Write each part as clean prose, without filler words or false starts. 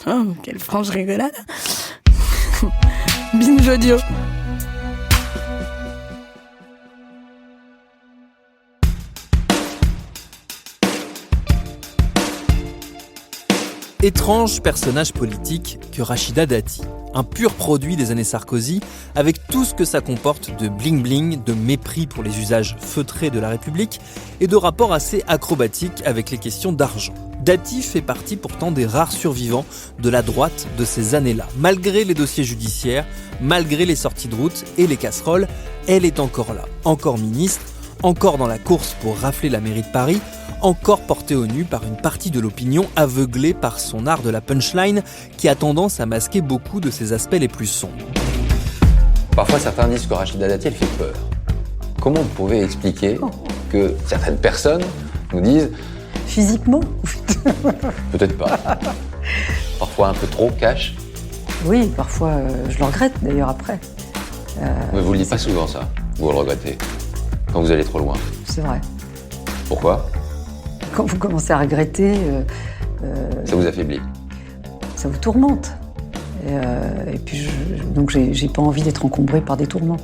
Oh, quelle franche rigolade. Binge audio. Étrange personnage politique que Rachida Dati. Un pur produit des années Sarkozy, avec tout ce que ça comporte de bling-bling, de mépris pour les usages feutrés de la République et de rapports assez acrobatiques avec les questions d'argent. Dati fait partie pourtant des rares survivants de la droite de ces années-là. Malgré les dossiers judiciaires, malgré les sorties de route et les casseroles, elle est encore là, encore ministre, encore dans la course pour rafler la mairie de Paris, encore portée au nu par une partie de l'opinion aveuglée par son art de la punchline qui a tendance à masquer beaucoup de ses aspects les plus sombres. Parfois, certains disent que Rachida Dati, elle fait peur. Comment vous pouvez expliquer que certaines personnes nous disent... Physiquement? Peut-être pas. Parfois un peu trop cash. Oui, parfois, je le regrette d'ailleurs après. Mais vous le dites pas souvent ça, vous le regrettez, quand vous allez trop loin. C'est vrai. Pourquoi? Quand vous commencez à regretter... Ça vous affaiblit. Ça vous tourmente. Et puis, donc j'ai pas envie d'être encombré par des tourments.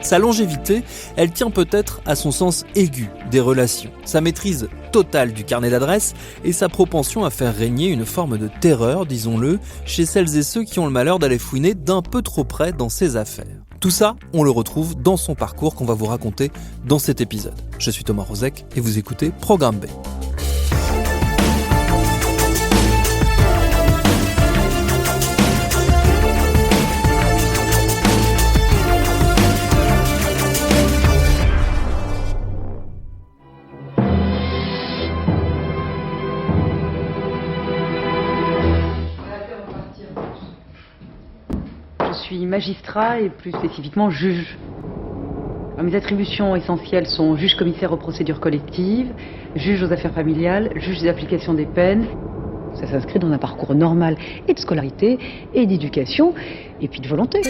Sa longévité, elle tient peut-être à son sens aigu des relations, sa maîtrise totale du carnet d'adresses et sa propension à faire régner une forme de terreur, disons-le, chez celles et ceux qui ont le malheur d'aller fouiner d'un peu trop près dans ses affaires. Tout ça, on le retrouve dans son parcours qu'on va vous raconter dans cet épisode. Je suis Thomas Rozek et vous écoutez Programme B. Je suis magistrat et plus spécifiquement juge. Mes attributions essentielles sont juge commissaire aux procédures collectives, juge aux affaires familiales, juge des applications des peines. Ça s'inscrit dans un parcours normal et de scolarité et d'éducation et puis de volonté.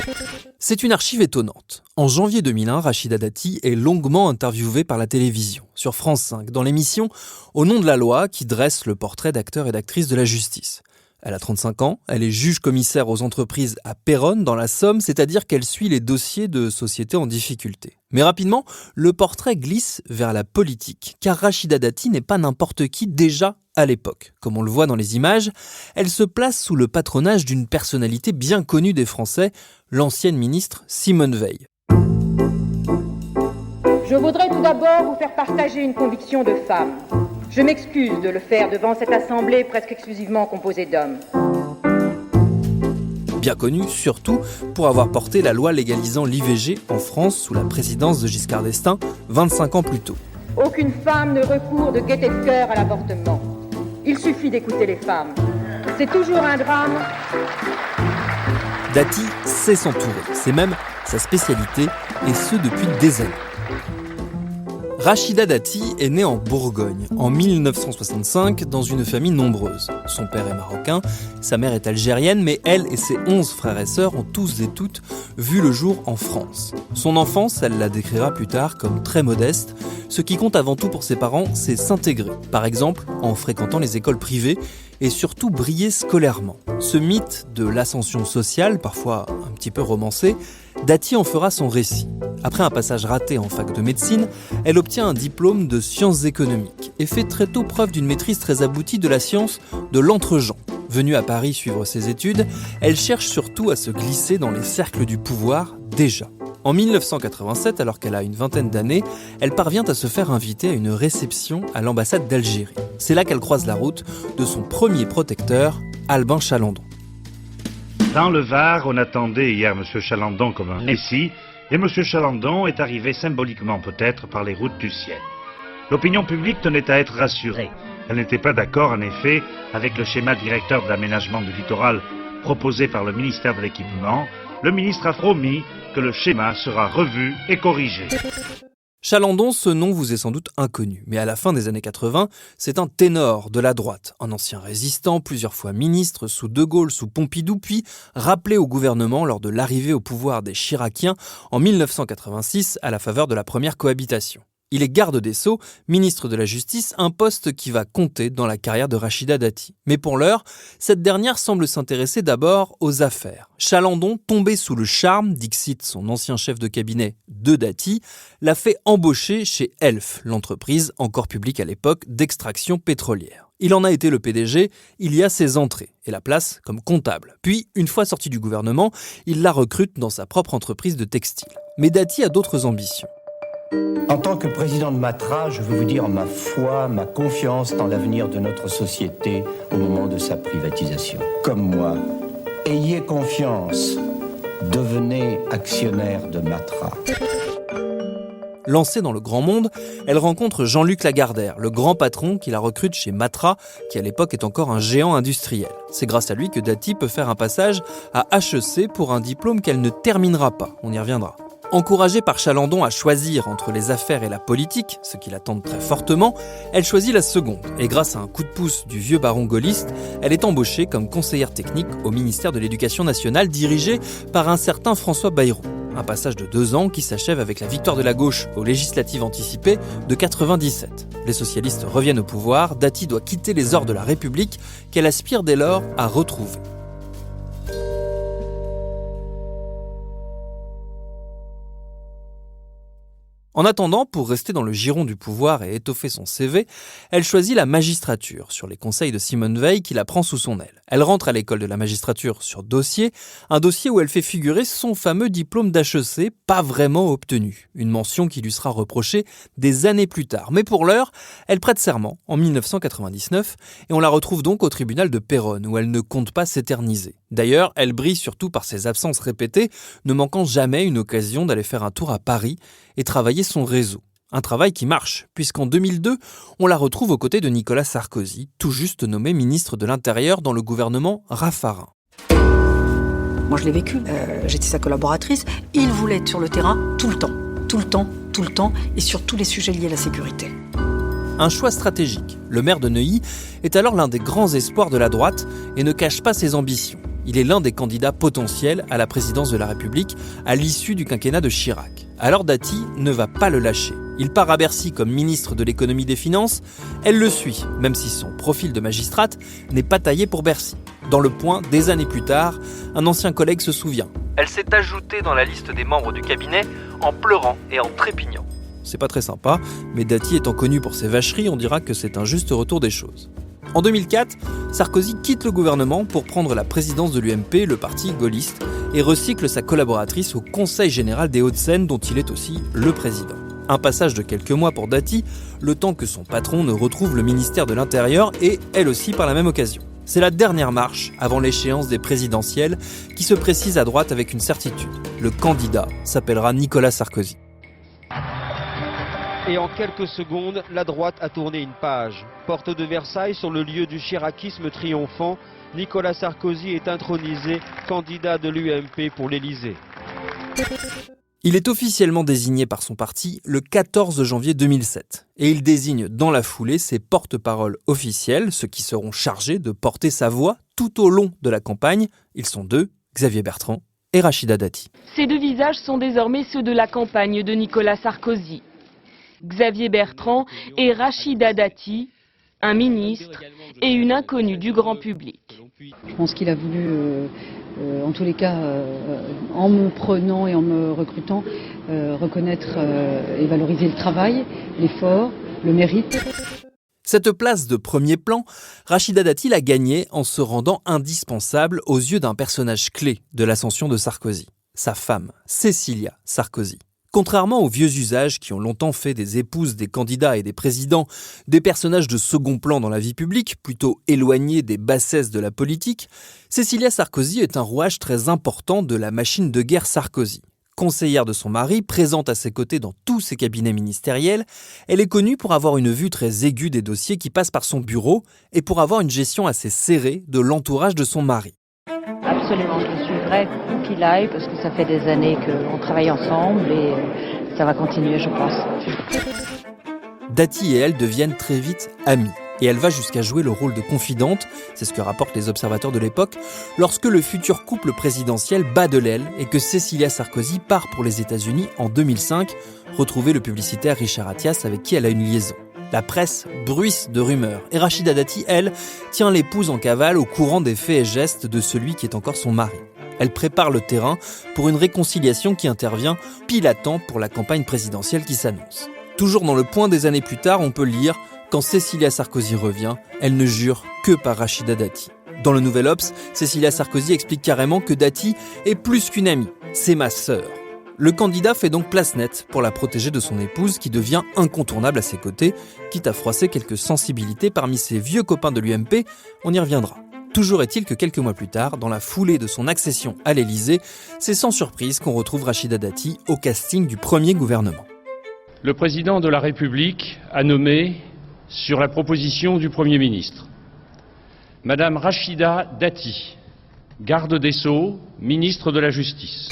C'est une archive étonnante. En janvier 2001, Rachida Dati est longuement interviewée par la télévision, sur France 5, dans l'émission « Au nom de la loi » qui dresse le portrait d'acteurs et d'actrices de la justice. Elle a 35 ans, elle est juge-commissaire aux entreprises à Péronne, dans la Somme, c'est-à-dire qu'elle suit les dossiers de sociétés en difficulté. Mais rapidement, le portrait glisse vers la politique, car Rachida Dati n'est pas n'importe qui déjà à l'époque. Comme on le voit dans les images, elle se place sous le patronage d'une personnalité bien connue des Français, l'ancienne ministre Simone Veil. Je voudrais tout d'abord vous faire partager une conviction de femme. Je m'excuse de le faire devant cette assemblée presque exclusivement composée d'hommes. Bien connue surtout pour avoir porté la loi légalisant l'IVG en France sous la présidence de Giscard d'Estaing 25 ans plus tôt. Aucune femme ne recourt de gaieté de cœur à l'avortement. Il suffit d'écouter les femmes. C'est toujours un drame. Dati sait s'entourer, c'est même sa spécialité, et ce depuis des années. Rachida Dati est née en Bourgogne, en 1965, dans une famille nombreuse. Son père est marocain, sa mère est algérienne, mais elle et ses 11 frères et sœurs ont tous et toutes vu le jour en France. Son enfance, elle la décrira plus tard comme très modeste. Ce qui compte avant tout pour ses parents, c'est s'intégrer. Par exemple, en fréquentant les écoles privées et surtout briller scolairement. Ce mythe de l'ascension sociale, parfois un petit peu romancé, Dati en fera son récit. Après un passage raté en fac de médecine, elle obtient un diplôme de sciences économiques et fait très tôt preuve d'une maîtrise très aboutie de la science de l'entre-gens. Venue à Paris suivre ses études, elle cherche surtout à se glisser dans les cercles du pouvoir déjà. En 1987, alors qu'elle a une vingtaine d'années, elle parvient à se faire inviter à une réception à l'ambassade d'Algérie. C'est là qu'elle croise la route de son premier protecteur, Albin Chalandon. Dans le Var, on attendait hier M. Chalandon comme un messie, et M. Chalandon est arrivé symboliquement peut-être par les routes du ciel. L'opinion publique tenait à être rassurée. Elle n'était pas d'accord, en effet, avec le schéma directeur de l'aménagement du littoral proposé par le ministère de l'Équipement. Le ministre a promis que le schéma sera revu et corrigé. Chalandon, ce nom vous est sans doute inconnu, mais à la fin des années 80, c'est un ténor de la droite, un ancien résistant, plusieurs fois ministre, sous De Gaulle, sous Pompidou, puis rappelé au gouvernement lors de l'arrivée au pouvoir des Chiraciens en 1986 à la faveur de la première cohabitation. Il est garde des Sceaux, ministre de la Justice, un poste qui va compter dans la carrière de Rachida Dati. Mais pour l'heure, cette dernière semble s'intéresser d'abord aux affaires. Chalandon, tombé sous le charme, dixit son ancien chef de cabinet de Dati, l'a fait embaucher chez Elf, l'entreprise, encore publique à l'époque, d'extraction pétrolière. Il en a été le PDG, il y a ses entrées et la place comme comptable. Puis, une fois sorti du gouvernement, il la recrute dans sa propre entreprise de textile. Mais Dati a d'autres ambitions. En tant que président de Matra, je veux vous dire ma foi, ma confiance dans l'avenir de notre société au moment de sa privatisation. Comme moi, ayez confiance, devenez actionnaire de Matra. Lancée dans le grand monde, elle rencontre Jean-Luc Lagardère, le grand patron qui la recrute chez Matra, qui à l'époque est encore un géant industriel. C'est grâce à lui que Dati peut faire un passage à HEC pour un diplôme qu'elle ne terminera pas. On y reviendra. Encouragée par Chalandon à choisir entre les affaires et la politique, ce qui la tente très fortement, elle choisit la seconde. Et grâce à un coup de pouce du vieux baron gaulliste, elle est embauchée comme conseillère technique au ministère de l'Éducation nationale dirigé par un certain François Bayrou. Un passage de 2 ans qui s'achève avec la victoire de la gauche aux législatives anticipées de 97. Les socialistes reviennent au pouvoir, Dati doit quitter les ors de la République qu'elle aspire dès lors à retrouver. En attendant, pour rester dans le giron du pouvoir et étoffer son CV, elle choisit la magistrature, sur les conseils de Simone Veil qui la prend sous son aile. Elle rentre à l'école de la magistrature sur dossier, un dossier où elle fait figurer son fameux diplôme d'HEC, pas vraiment obtenu. Une mention qui lui sera reprochée des années plus tard. Mais pour l'heure, elle prête serment en 1999 et on la retrouve donc au tribunal de Péronne, où elle ne compte pas s'éterniser. D'ailleurs, elle brille surtout par ses absences répétées, ne manquant jamais une occasion d'aller faire un tour à Paris et travailler son réseau. Un travail qui marche, puisqu'en 2002, on la retrouve aux côtés de Nicolas Sarkozy, tout juste nommé ministre de l'Intérieur dans le gouvernement Raffarin. Moi, je l'ai vécu. J'étais sa collaboratrice. Il voulait être sur le terrain tout le temps, et sur tous les sujets liés à la sécurité. Un choix stratégique. Le maire de Neuilly est alors l'un des grands espoirs de la droite et ne cache pas ses ambitions. Il est l'un des candidats potentiels à la présidence de la République à l'issue du quinquennat de Chirac. Alors Dati ne va pas le lâcher. Il part à Bercy comme ministre de l'économie des finances. Elle le suit, même si son profil de magistrate n'est pas taillé pour Bercy. Dans Le Point, des années plus tard, un ancien collègue se souvient. Elle s'est ajoutée dans la liste des membres du cabinet en pleurant et en trépignant. C'est pas très sympa, mais Dati étant connu pour ses vacheries, on dira que c'est un juste retour des choses. En 2004, Sarkozy quitte le gouvernement pour prendre la présidence de l'UMP, le parti gaulliste, et recycle sa collaboratrice au Conseil général des Hauts-de-Seine, dont il est aussi le président. Un passage de quelques mois pour Dati, le temps que son patron ne retrouve le ministère de l'Intérieur et elle aussi par la même occasion. C'est la dernière marche avant l'échéance des présidentielles qui se précise à droite avec une certitude. Le candidat s'appellera Nicolas Sarkozy. Et en quelques secondes, la droite a tourné une page. Porte de Versailles, sur le lieu du chiracisme triomphant, Nicolas Sarkozy est intronisé candidat de l'UMP pour l'Élysée. Il est officiellement désigné par son parti le 14 janvier 2007. Et il désigne dans la foulée ses porte-paroles officiels, ceux qui seront chargés de porter sa voix tout au long de la campagne. Ils sont 2, Xavier Bertrand et Rachida Dati. Ces 2 visages sont désormais ceux de la campagne de Nicolas Sarkozy. Xavier Bertrand et Rachida Dati, un ministre et une inconnue du grand public. Je pense qu'il a voulu, en tous les cas, en me prenant et en me recrutant, reconnaître et valoriser le travail, l'effort, le mérite. Cette place de premier plan, Rachida Dati l'a gagnée en se rendant indispensable aux yeux d'un personnage clé de l'ascension de Sarkozy, sa femme, Cécilia Sarkozy. Contrairement aux vieux usages qui ont longtemps fait des épouses des candidats et des présidents des personnages de second plan dans la vie publique, plutôt éloignés des bassesses de la politique, Cécilia Sarkozy est un rouage très important de la machine de guerre Sarkozy. Conseillère de son mari, présente à ses côtés dans tous ses cabinets ministériels, elle est connue pour avoir une vue très aiguë des dossiers qui passent par son bureau et pour avoir une gestion assez serrée de l'entourage de son mari. Absolument, je suivrai où qu'il aille parce que ça fait des années qu'on travaille ensemble et ça va continuer, je pense. Dati et elle deviennent très vite amies. Et elle va jusqu'à jouer le rôle de confidente, c'est ce que rapportent les observateurs de l'époque, lorsque le futur couple présidentiel bat de l'aile et que Cécilia Sarkozy part pour les États-Unis en 2005, retrouver le publicitaire Richard Attias avec qui elle a une liaison. La presse bruisse de rumeurs et Rachida Dati, elle, tient l'épouse en cavale au courant des faits et gestes de celui qui est encore son mari. Elle prépare le terrain pour une réconciliation qui intervient pile à temps pour la campagne présidentielle qui s'annonce. Toujours dans Le Point des années plus tard, on peut lire « Quand Cécilia Sarkozy revient, elle ne jure que par Rachida Dati ». Dans le Nouvel Obs, Cécilia Sarkozy explique carrément que Dati est plus qu'une amie, c'est ma sœur. Le candidat fait donc place nette pour la protéger de son épouse qui devient incontournable à ses côtés, quitte à froisser quelques sensibilités parmi ses vieux copains de l'UMP, on y reviendra. Toujours est-il que quelques mois plus tard, dans la foulée de son accession à l'Élysée, c'est sans surprise qu'on retrouve Rachida Dati au casting du premier gouvernement. Le président de la République a nommé, sur la proposition du Premier ministre, Madame Rachida Dati, garde des Sceaux, ministre de la Justice.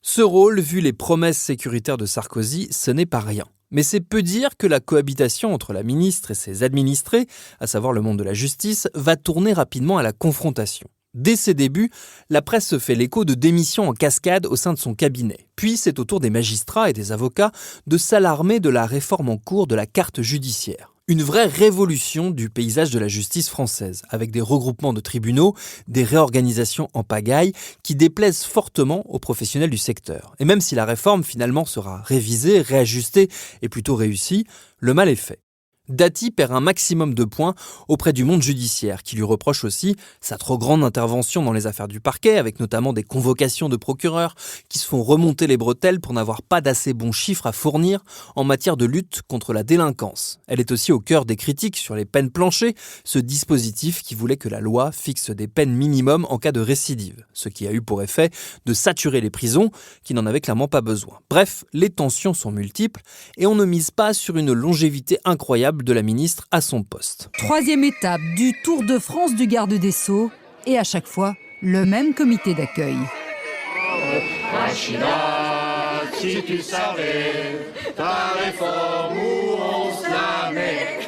Ce rôle, vu les promesses sécuritaires de Sarkozy, ce n'est pas rien. Mais c'est peu dire que la cohabitation entre la ministre et ses administrés, à savoir le monde de la justice, va tourner rapidement à la confrontation. Dès ses débuts, la presse se fait l'écho de démissions en cascade au sein de son cabinet. Puis c'est au tour des magistrats et des avocats de s'alarmer de la réforme en cours de la carte judiciaire. Une vraie révolution du paysage de la justice française, avec des regroupements de tribunaux, des réorganisations en pagaille qui déplaisent fortement aux professionnels du secteur. Et même si la réforme finalement sera révisée, réajustée et plutôt réussie, le mal est fait. Dati perd un maximum de points auprès du monde judiciaire, qui lui reproche aussi sa trop grande intervention dans les affaires du parquet, avec notamment des convocations de procureurs qui se font remonter les bretelles pour n'avoir pas d'assez bons chiffres à fournir en matière de lutte contre la délinquance. Elle est aussi au cœur des critiques sur les peines planchers, ce dispositif qui voulait que la loi fixe des peines minimum en cas de récidive, ce qui a eu pour effet de saturer les prisons, qui n'en avaient clairement pas besoin. Bref, les tensions sont multiples et on ne mise pas sur une longévité incroyable de la ministre à son poste. Troisième étape du Tour de France du garde des Sceaux, et à chaque fois, le même comité d'accueil. Rachida, si tu savais, ta réforme où on se la met.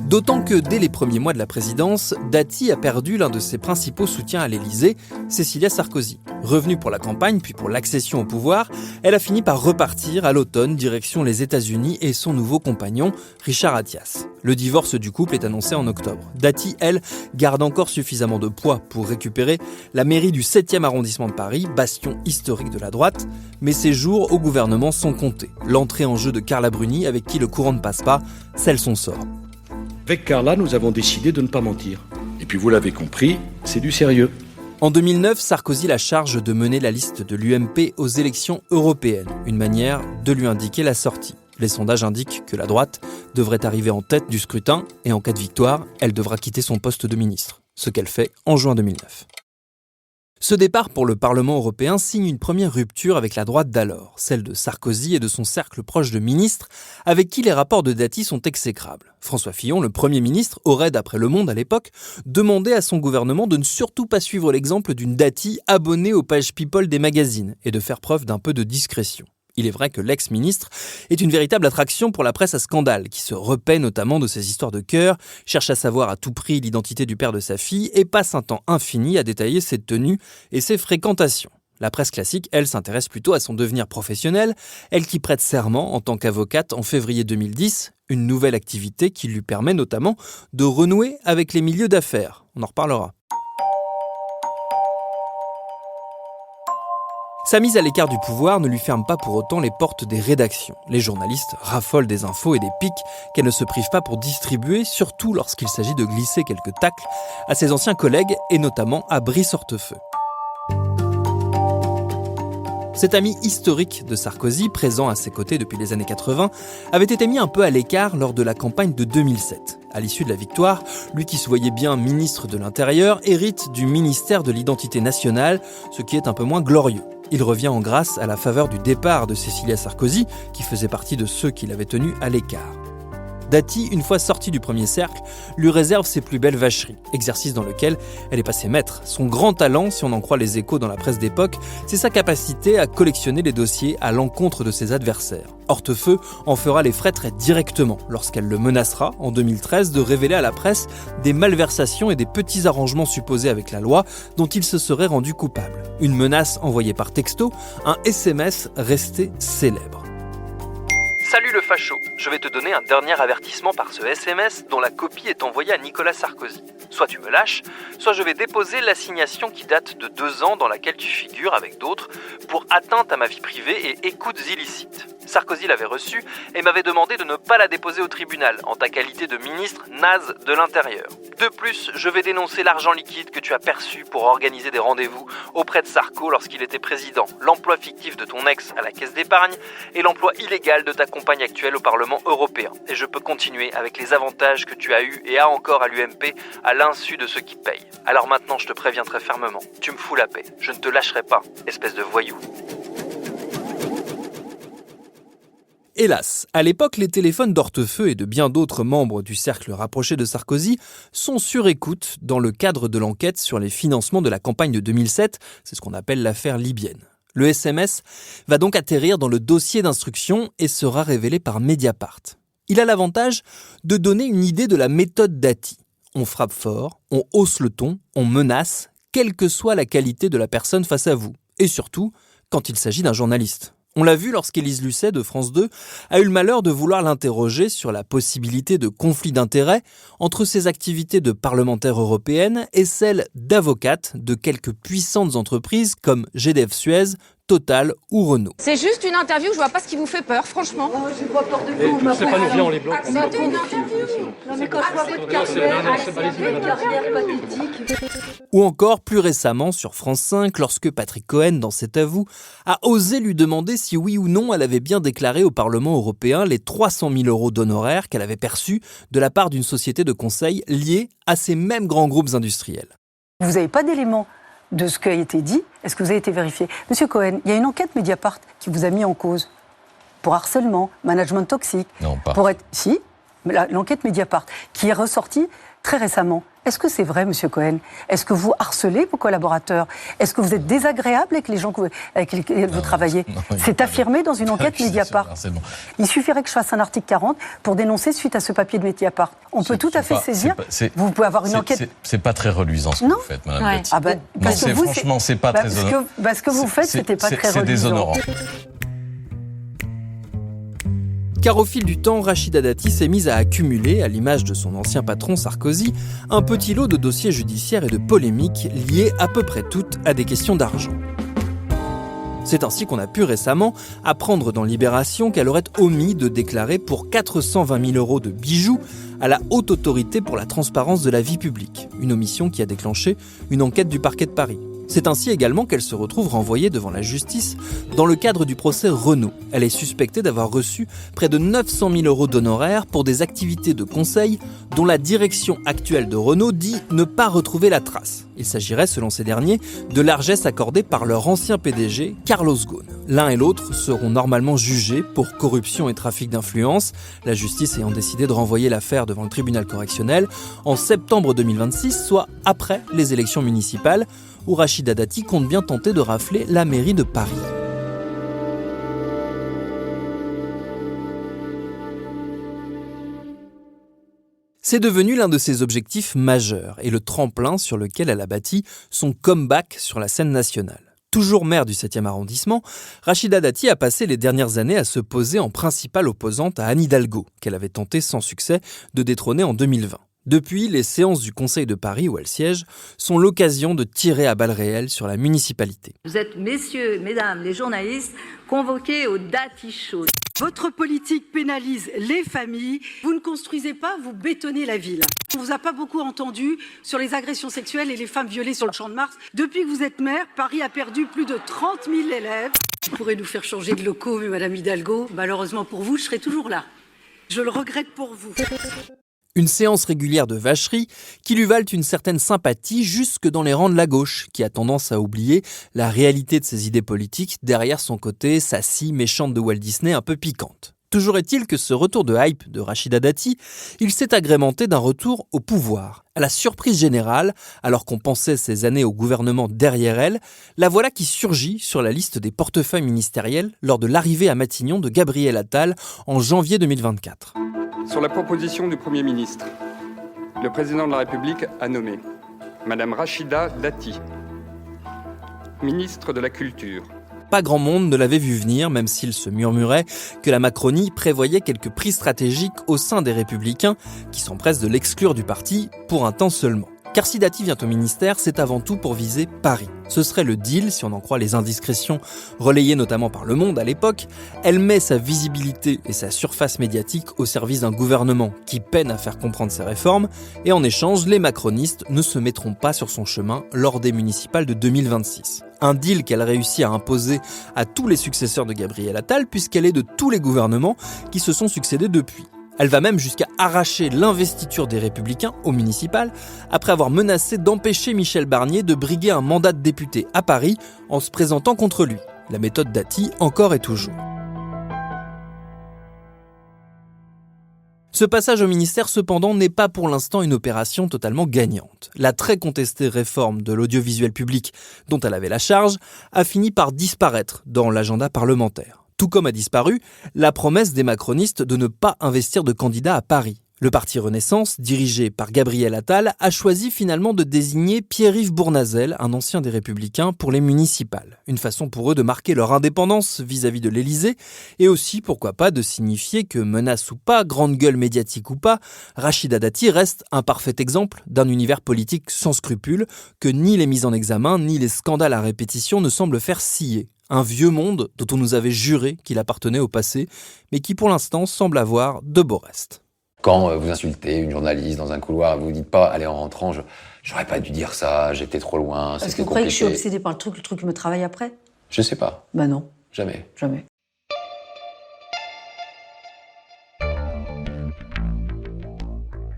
D'autant que dès les premiers mois de la présidence, Dati a perdu l'un de ses principaux soutiens à l'Élysée, Cécilia Sarkozy. Revenue pour la campagne puis pour l'accession au pouvoir, elle a fini par repartir à l'automne direction les États-Unis et son nouveau compagnon, Richard Attias. Le divorce du couple est annoncé en octobre. Dati, elle, garde encore suffisamment de poids pour récupérer la mairie du 7e arrondissement de Paris, bastion historique de la droite, mais ses jours au gouvernement sont comptés. L'entrée en jeu de Carla Bruni, avec qui le courant ne passe pas, scelle son sort. Avec Carla, nous avons décidé de ne pas mentir. Et puis vous l'avez compris, c'est du sérieux. En 2009, Sarkozy la charge de mener la liste de l'UMP aux élections européennes, une manière de lui indiquer la sortie. Les sondages indiquent que la droite devrait arriver en tête du scrutin et en cas de victoire, elle devra quitter son poste de ministre, ce qu'elle fait en juin 2009. Ce départ pour le Parlement européen signe une première rupture avec la droite d'alors, celle de Sarkozy et de son cercle proche de ministres, avec qui les rapports de Dati sont exécrables. François Fillon, le Premier ministre, aurait, d'après Le Monde à l'époque, demandé à son gouvernement de ne surtout pas suivre l'exemple d'une Dati abonnée aux pages People des magazines et de faire preuve d'un peu de discrétion. Il est vrai que l'ex-ministre est une véritable attraction pour la presse à scandale, qui se repaît notamment de ses histoires de cœur, cherche à savoir à tout prix l'identité du père de sa fille et passe un temps infini à détailler ses tenues et ses fréquentations. La presse classique, elle, s'intéresse plutôt à son devenir professionnel, elle qui prête serment en tant qu'avocate en février 2010, une nouvelle activité qui lui permet notamment de renouer avec les milieux d'affaires. On en reparlera. Sa mise à l'écart du pouvoir ne lui ferme pas pour autant les portes des rédactions. Les journalistes raffolent des infos et des pics qu'elle ne se prive pas pour distribuer, surtout lorsqu'il s'agit de glisser quelques tacles à ses anciens collègues et notamment à Brice Hortefeux. Cet ami historique de Sarkozy, présent à ses côtés depuis les années 80, avait été mis un peu à l'écart lors de la campagne de 2007. À l'issue de la victoire, lui qui se voyait bien ministre de l'Intérieur hérite du ministère de l'Identité nationale, ce qui est un peu moins glorieux. Il revient en grâce à la faveur du départ de Cécilia Sarkozy, qui faisait partie de ceux qui l'avaient tenu à l'écart. Dati, une fois sortie du premier cercle, lui réserve ses plus belles vacheries, exercice dans lequel elle est passée maître. Son grand talent, si on en croit les échos dans la presse d'époque, c'est sa capacité à collectionner les dossiers à l'encontre de ses adversaires. Hortefeux en fera les frais très directement lorsqu'elle le menacera, en 2013, de révéler à la presse des malversations et des petits arrangements supposés avec la loi dont il se serait rendu coupable. Une menace envoyée par texto, un SMS resté célèbre. Salut le facho, je vais te donner un dernier avertissement par ce SMS dont la copie est envoyée à Nicolas Sarkozy. Soit tu me lâches, soit je vais déposer l'assignation qui date de 2 ans dans laquelle tu figures avec d'autres pour atteinte à ma vie privée et écoutes illicites. Sarkozy l'avait reçue et m'avait demandé de ne pas la déposer au tribunal en ta qualité de ministre naze de l'Intérieur. De plus, je vais dénoncer l'argent liquide que tu as perçu pour organiser des rendez-vous auprès de Sarko lorsqu'il était président, l'emploi fictif de ton ex à la caisse d'épargne et l'emploi illégal de ta compagne actuelle au Parlement européen. Et je peux continuer avec les avantages que tu as eus et as encore à l'UMP à l'insu de ceux qui payent. Alors maintenant, je te préviens très fermement, tu me fous la paix. Je ne te lâcherai pas, espèce de voyou. Hélas, à l'époque, les téléphones d'Hortefeux et de bien d'autres membres du cercle rapproché de Sarkozy sont sur écoute dans le cadre de l'enquête sur les financements de la campagne de 2007, c'est ce qu'on appelle l'affaire libyenne. Le SMS va donc atterrir dans le dossier d'instruction et sera révélé par Mediapart. Il a l'avantage de donner une idée de la méthode Dati. On frappe fort, on hausse le ton, on menace, quelle que soit la qualité de la personne face à vous. Et surtout, quand il s'agit d'un journaliste. On l'a vu lorsqu'Élise Lucet de France 2 a eu le malheur de vouloir l'interroger sur la possibilité de conflit d'intérêts entre ses activités de parlementaire européenne et celles d'avocate de quelques puissantes entreprises comme GDF Suez, Total ou Renault. C'est juste une interview, je vois pas ce qui vous fait peur, franchement. Oh, je vois peur de vous. C'est pas nous bien, on les blancs. C'était une interview. Non mais quand je vois votre carrière pathétique. Ou encore plus récemment sur France 5, lorsque Patrick Cohen, dans cet avou, a osé lui demander si oui ou non elle avait bien déclaré au Parlement européen les 300 000 € d'honoraires qu'elle avait perçus de la part d'une société de conseil liée à ces mêmes grands groupes industriels. Vous n'avez pas d'éléments de ce qui a été dit. Est-ce que vous avez été vérifié? Monsieur Cohen, il y a une enquête Mediapart qui vous a mis en cause pour harcèlement, management toxique. Non, pas. Si, l'enquête Mediapart qui est ressortie très récemment. Est-ce que c'est vrai, monsieur Cohen? Est-ce que vous harcelez vos collaborateurs? Est-ce que vous êtes désagréable avec les gens avec lesquels vous travaillez? C'est affirmé dans une enquête Mediapart. Il suffirait que je fasse un article 40 pour dénoncer suite à ce papier de Mediapart. On peut tout à fait saisir. Vous pouvez avoir une enquête. C'est pas très reluisant ce que vous faites, madame Dati. Ah ben, franchement, c'est pas très honorant. Ce que vous faites, c'était pas très reluisant. C'est déshonorant. Car au fil du temps, Rachida Dati s'est mise à accumuler, à l'image de son ancien patron Sarkozy, un petit lot de dossiers judiciaires et de polémiques liés à peu près toutes à des questions d'argent. C'est ainsi qu'on a pu récemment apprendre dans Libération qu'elle aurait omis de déclarer pour 420 000 € de bijoux à la Haute Autorité pour la transparence de la vie publique, une omission qui a déclenché une enquête du parquet de Paris. C'est ainsi également qu'elle se retrouve renvoyée devant la justice dans le cadre du procès Renault. Elle est suspectée d'avoir reçu près de 900 000 € d'honoraires pour des activités de conseil dont la direction actuelle de Renault dit ne pas retrouver la trace. Il s'agirait, selon ces derniers, de largesses accordées par leur ancien PDG, Carlos Ghosn. L'un et l'autre seront normalement jugés pour corruption et trafic d'influence, la justice ayant décidé de renvoyer l'affaire devant le tribunal correctionnel en septembre 2026, soit après les élections municipales, où Rachida Dati compte bien tenter de rafler la mairie de Paris. C'est devenu l'un de ses objectifs majeurs et le tremplin sur lequel elle a bâti son comeback sur la scène nationale. Toujours maire du 7e arrondissement, Rachida Dati a passé les dernières années à se poser en principale opposante à Anne Hidalgo, qu'elle avait tenté sans succès de détrôner en 2020. Depuis, les séances du Conseil de Paris où elle siège sont l'occasion de tirer à balles réelles sur la municipalité. Vous êtes, messieurs, mesdames, les journalistes, convoqués au Dati Show. Votre politique pénalise les familles. Vous ne construisez pas, vous bétonnez la ville. On ne vous a pas beaucoup entendu sur les agressions sexuelles et les femmes violées sur le Champ de Mars. Depuis que vous êtes maire, Paris a perdu plus de 30 000 élèves. Vous pourrez nous faire changer de locaux, mais Madame Hidalgo, malheureusement pour vous, je serai toujours là. Je le regrette pour vous. Une séance régulière de vacherie qui lui valent une certaine sympathie jusque dans les rangs de la gauche, qui a tendance à oublier la réalité de ses idées politiques derrière son côté sassy, méchante de Walt Disney un peu piquante. Toujours est-il que ce retour de hype de Rachida Dati, il s'est agrémenté d'un retour au pouvoir. À la surprise générale, alors qu'on pensait ces années au gouvernement derrière elle, la voilà qui surgit sur la liste des portefeuilles ministériels lors de l'arrivée à Matignon de Gabriel Attal en janvier 2024. Sur la proposition du Premier ministre, le président de la République a nommé Madame Rachida Dati, ministre de la Culture. Pas grand monde ne l'avait vu venir, même s'il se murmurait que la Macronie prévoyait quelques prix stratégiques au sein des Républicains qui s'empressent de l'exclure du parti pour un temps seulement. Car si Dati vient au ministère, c'est avant tout pour viser Paris. Ce serait le deal, si on en croit les indiscrétions relayées notamment par Le Monde à l'époque. Elle met sa visibilité et sa surface médiatique au service d'un gouvernement qui peine à faire comprendre ses réformes, et en échange, les macronistes ne se mettront pas sur son chemin lors des municipales de 2026. Un deal qu'elle réussit à imposer à tous les successeurs de Gabriel Attal, puisqu'elle est de tous les gouvernements qui se sont succédés depuis. Elle va même jusqu'à arracher l'investiture des Républicains au municipal, après avoir menacé d'empêcher Michel Barnier de briguer un mandat de député à Paris en se présentant contre lui. La méthode Dati encore et toujours. Ce passage au ministère, cependant, n'est pas pour l'instant une opération totalement gagnante. La très contestée réforme de l'audiovisuel public dont elle avait la charge a fini par disparaître dans l'agenda parlementaire. Tout comme a disparu la promesse des macronistes de ne pas investir de candidats à Paris. Le parti Renaissance, dirigé par Gabriel Attal, a choisi finalement de désigner Pierre-Yves Bournazel, un ancien des Républicains, pour les municipales. Une façon pour eux de marquer leur indépendance vis-à-vis de l'Élysée, et aussi, pourquoi pas, de signifier que, menace ou pas, grande gueule médiatique ou pas, Rachida Dati reste un parfait exemple d'un univers politique sans scrupules, que ni les mises en examen, ni les scandales à répétition ne semblent faire scier. Un vieux monde dont on nous avait juré qu'il appartenait au passé, mais qui pour l'instant semble avoir de beaux restes. Quand vous insultez une journaliste dans un couloir, vous ne dites pas, allez, en rentrant, j'aurais pas dû dire ça, j'étais trop loin, c'était compliqué. Est-ce que vous croyez que je suis obsédée par le truc me travaille après? Je sais pas. Ben non. Jamais. Jamais.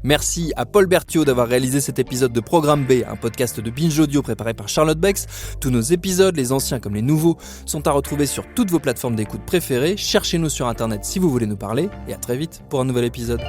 Merci à Paul Berthiaud d'avoir réalisé cet épisode de Programme B, un podcast de Binge Audio préparé par Charlotte Bex. Tous nos épisodes, les anciens comme les nouveaux, sont à retrouver sur toutes vos plateformes d'écoute préférées. Cherchez-nous sur Internet si vous voulez nous parler, et à très vite pour un nouvel épisode.